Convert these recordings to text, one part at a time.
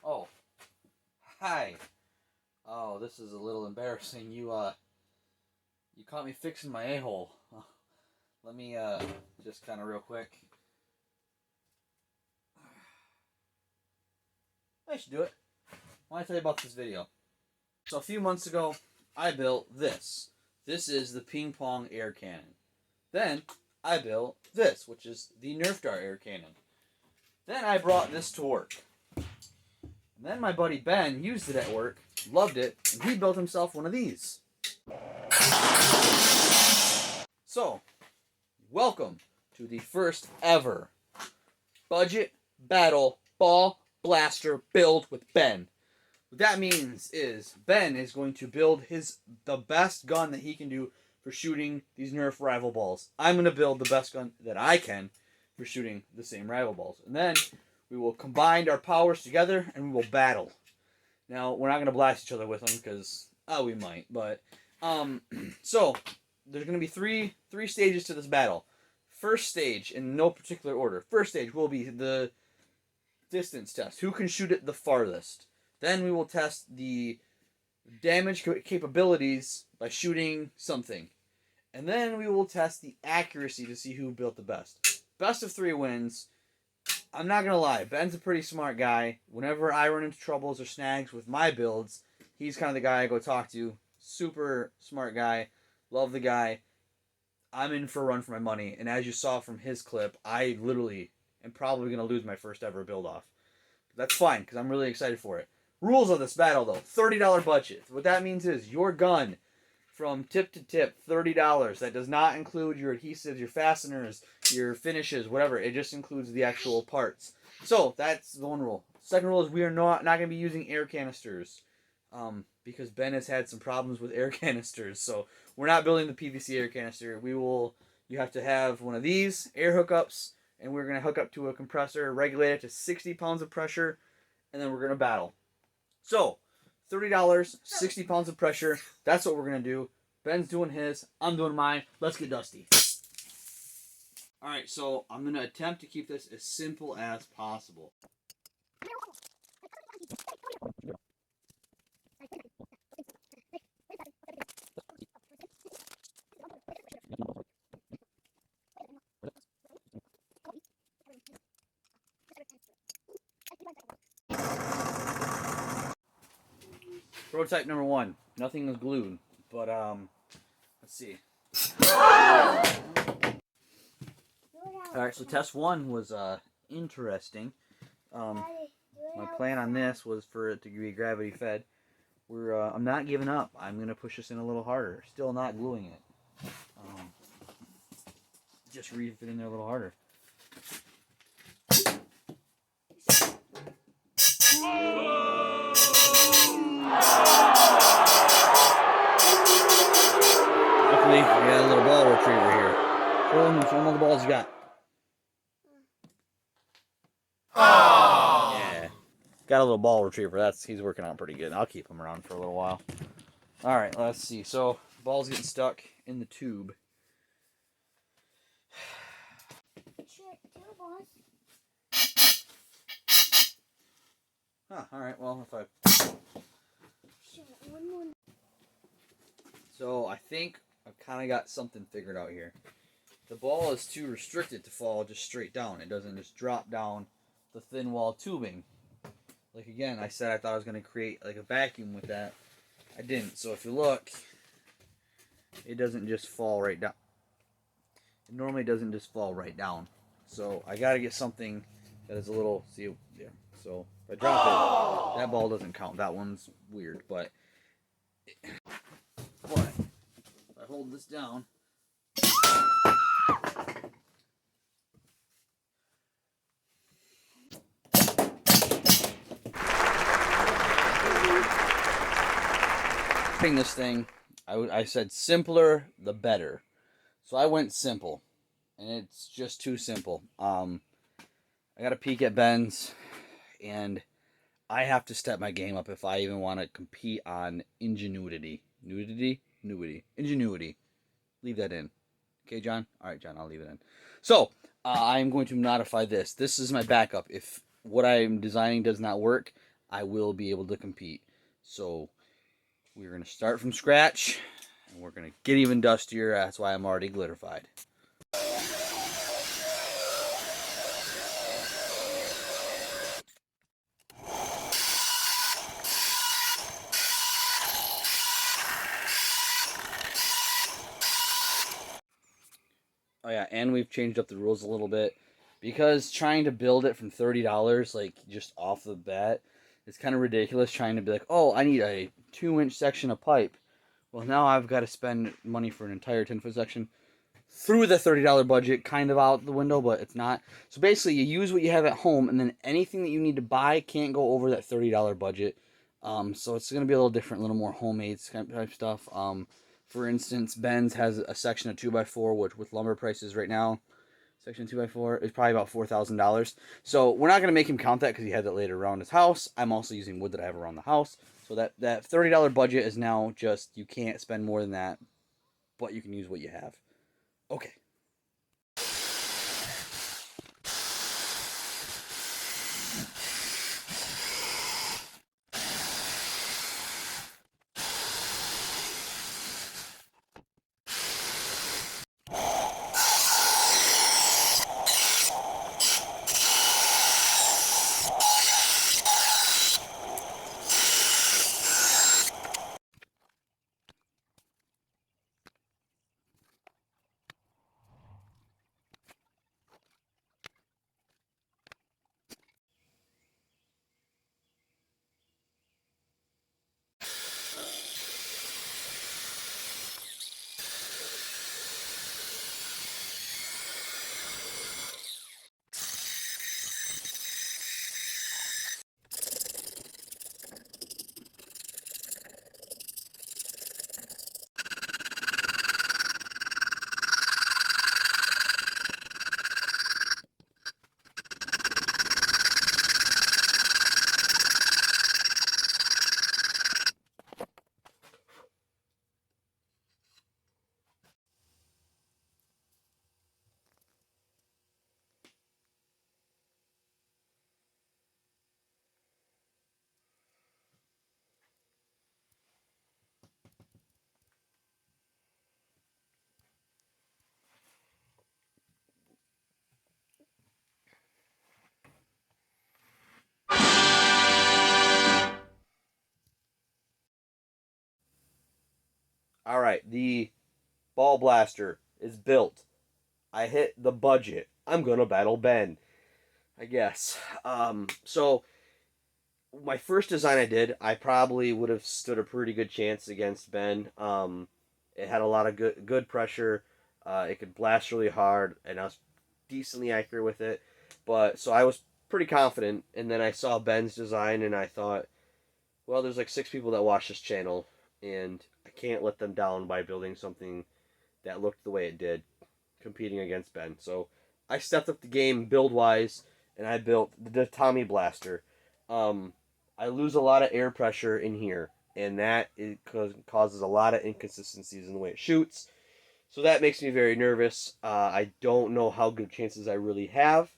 Oh, hi. Oh, this is a little embarrassing. You caught me fixing my a-hole. Let me, just kind of real quick. I should do it. I want to tell you about this video. So a few months ago, I built this. This is the ping pong air cannon. Then, I built this, which is the Nerf dart air cannon. Then I brought this to work. And then my buddy Ben used it at work, loved it, and he built himself one of these. So, welcome to the first ever budget battle ball blaster build with Ben. What that means is Ben is going to build the best gun that he can do for shooting these Nerf rival balls. I'm going to build the best gun that I can for shooting the same rival balls. And then we will combine our powers together and we will battle. Now, we're not going to blast each other with them because, we might. But, so, there's going to be three stages to this battle. First stage, in no particular order. First stage will be the distance test. Who can shoot it the farthest? Then we will test the damage capabilities by shooting something. And then we will test the accuracy to see who built the best. Best of 3 wins. I'm not going to lie. Ben's a pretty smart guy. Whenever I run into troubles or snags with my builds, he's kind of the guy I go talk to. Super smart guy. Love the guy. I'm in for a run for my money. And as you saw from his clip, I literally am probably going to lose my first ever build off. But that's fine, because I'm really excited for it. Rules of this battle, though. $30 budget. What that means is your gun, from tip to tip, $30. That does not include your adhesives, your fasteners, your finishes, whatever. It just includes the actual parts. So, that's the one rule. Second rule is we are not going to be using air canisters. Because Ben has had some problems with air canisters. So, we're not building the PVC air canister. You have to have one of these air hookups. And we're going to hook up to a compressor, regulate it to 60 pounds of pressure. And then we're going to battle. So, $30, 60 pounds of pressure. That's what we're going to do. Ben's doing his. I'm doing mine. Let's get dusty. Alright, so I'm going to attempt to keep this as simple as possible. Prototype number 1. Nothing is glued, but let's see. Alright, so test 1 was interesting. My plan on this was for it to be gravity fed. I'm not giving up. I'm gonna push this in a little harder. Still not gluing it. Just reef it in there a little harder. Luckily, we got a little ball retriever here. Show him all the balls you got. Yeah. Got a little ball retriever. He's working out pretty good. I'll keep him around for a little while. Alright, let's see. So, ball's getting stuck in the tube. Huh, alright, well, if I... So, I think I've kind of got something figured out here. The ball is too restricted to fall just straight down. It doesn't just drop down the thin wall tubing. Like, again, I said I thought I was going to create, like, a vacuum with that. I didn't. So, if you look, it doesn't just fall right down. It normally doesn't just fall right down. So, I got to get something that is a little, see, yeah. So, if I drop it, that ball doesn't count. That one's weird, but if I hold this down, this thing, I said simpler the better. So I went simple, and it's just too simple. I got a peek at Ben's, and I have to step my game up if I even want to compete on ingenuity. Ingenuity. Leave that in. Okay, John? Alright, John, I'll leave it in. So, I'm going to modify this. This is my backup. If what I'm designing does not work, I will be able to compete. So we're going to start from scratch, and we're going to get even dustier. That's why I'm already glitterified. Oh yeah, and we've changed up the rules a little bit because trying to build it from $30, like just off the bat, it's kind of ridiculous. Trying to be like, oh, I need a 2-inch section of pipe. Well, now I've got to spend money for an entire 10-foot section. Through the $30 budget, kind of out the window, but it's not. So basically, you use what you have at home, and then anything that you need to buy can't go over that $30 budget. So it's going to be a little different, a little more homemade type stuff. For instance, Ben's has a section of 2x4, which with lumber prices right now, section 2x4 is probably about $4,000. So we're not going to make him count that because he had that later around his house. I'm also using wood that I have around the house. So that $30 budget is now just, you can't spend more than that, but you can use what you have. Okay. All right, the ball blaster is built. I hit the budget. I'm gonna battle Ben, I guess. So my first design I did, I probably would have stood a pretty good chance against Ben. It had a lot of good pressure. It could blast really hard, and I was decently accurate with it. But so I was pretty confident, and then I saw Ben's design, and I thought, well, there's like 6 people that watch this channel, and I can't let them down by building something that looked the way it did, competing against Ben. So I stepped up the game build wise, and I built the Tommy Blaster. I lose a lot of air pressure in here, and that causes a lot of inconsistencies in the way it shoots. So that makes me very nervous. I don't know how good chances I really have.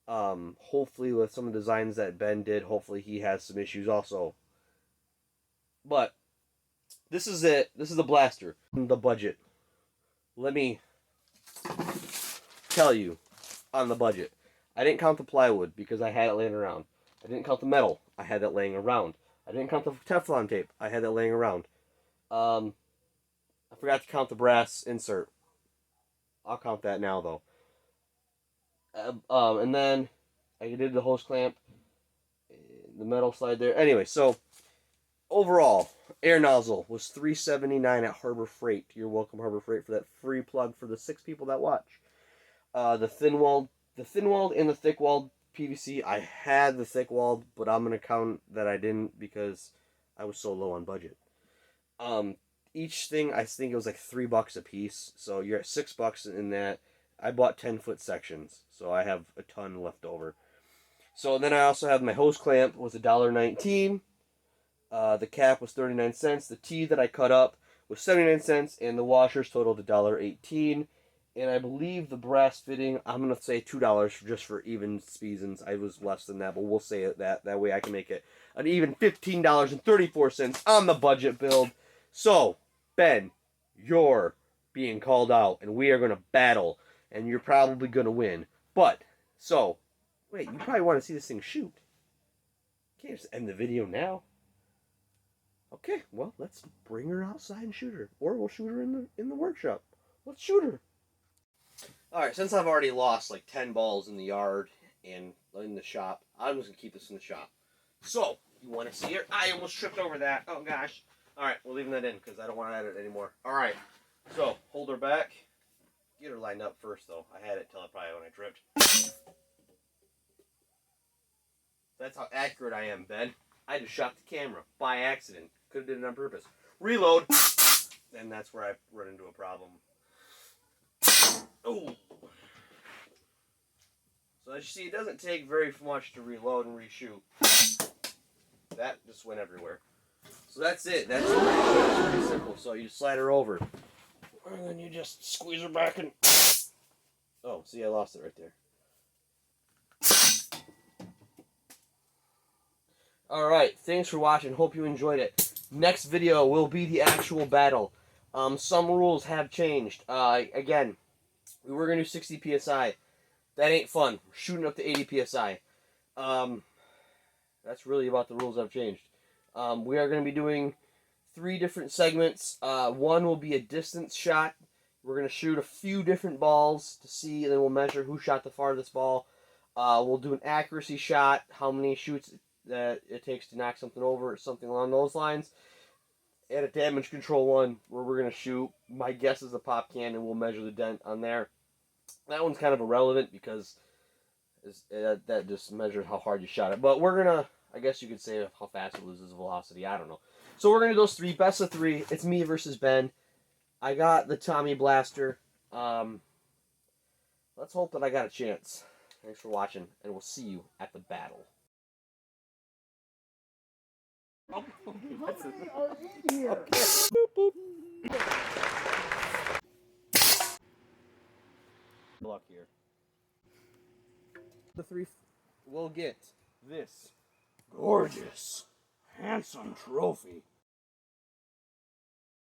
Hopefully, with some of the designs that Ben did, hopefully he has some issues also. But this is it. This is the blaster. The budget. Let me tell you on the budget. I didn't count the plywood because I had it laying around. I didn't count the metal. I had that laying around. I didn't count the Teflon tape. I had that laying around. I forgot to count the brass insert. I'll count that now though. And then I did the hose clamp, the metal slide there. Anyway, so overall, air nozzle was $3.79 at Harbor Freight. You're welcome, Harbor Freight, for that free plug for the 6 people that watch. The thin walled and the thick walled PVC. I had the thick walled, but I'm gonna count that I didn't because I was so low on budget. Each thing I think it was like $3 a piece, so you're at $6 in that. I bought 10-foot sections, so I have a ton left over. So then I also have my hose clamp was $1.19. The cap was 39 cents. The tee that I cut up was 79 cents, and the washers totaled $1.18. And I believe the brass fitting, I'm going to say $2 just for even Speasons. I was less than that, but we'll say it that. That way I can make it an even $15.34 on the budget build. So, Ben, you're being called out, and we are going to battle, and you're probably going to win. But, so, wait, you probably want to see this thing shoot. Can't just end the video now. Okay, well, let's bring her outside and shoot her. Or we'll shoot her in the workshop. Let's shoot her. Alright, since I've already lost like 10 balls in the yard and in the shop, I'm just going to keep this in the shop. So, you want to see her? I almost tripped over that. Oh, gosh. Alright, we're leaving that in because I don't want to edit it anymore. Alright, so, hold her back. Get her lined up first, though. I had it till probably when I tripped. That's how accurate I am, Ben. I just shot the camera by accident. Could have did it on purpose. Reload. And that's where I run into a problem. Oh. So as you see, it doesn't take very much to reload and reshoot. That just went everywhere. So that's it. That's pretty simple. So you just slide her over. And then you just squeeze her back and... Oh, see, I lost it right there. Alright, thanks for watching. Hope you enjoyed it. Next video will be the actual battle. Some rules have changed. Again, we were going to do 60 PSI. That ain't fun. We're shooting up to 80 PSI. That's really about the rules that have changed. We are going to be doing 3 different segments. One will be a distance shot. We're going to shoot a few different balls to see, and then we'll measure who shot the farthest ball. We'll do an accuracy shot, how many shoots that it takes to knock something over, or something along those lines. And a damage control one, where we're going to shoot, my guess is a pop can, and we'll measure the dent on there. That one's kind of irrelevant, because that just measures how hard you shot it. But we're going to, I guess you could say how fast it loses velocity, I don't know. So we're going to do those 3, best of 3. It's me versus Ben. I got the Tommy Blaster. Let's hope that I got a chance. Thanks for watching, and we'll see you at the battle. Oh, Here. okay. Boop, boop. Good luck here. The 3 will get this gorgeous, handsome trophy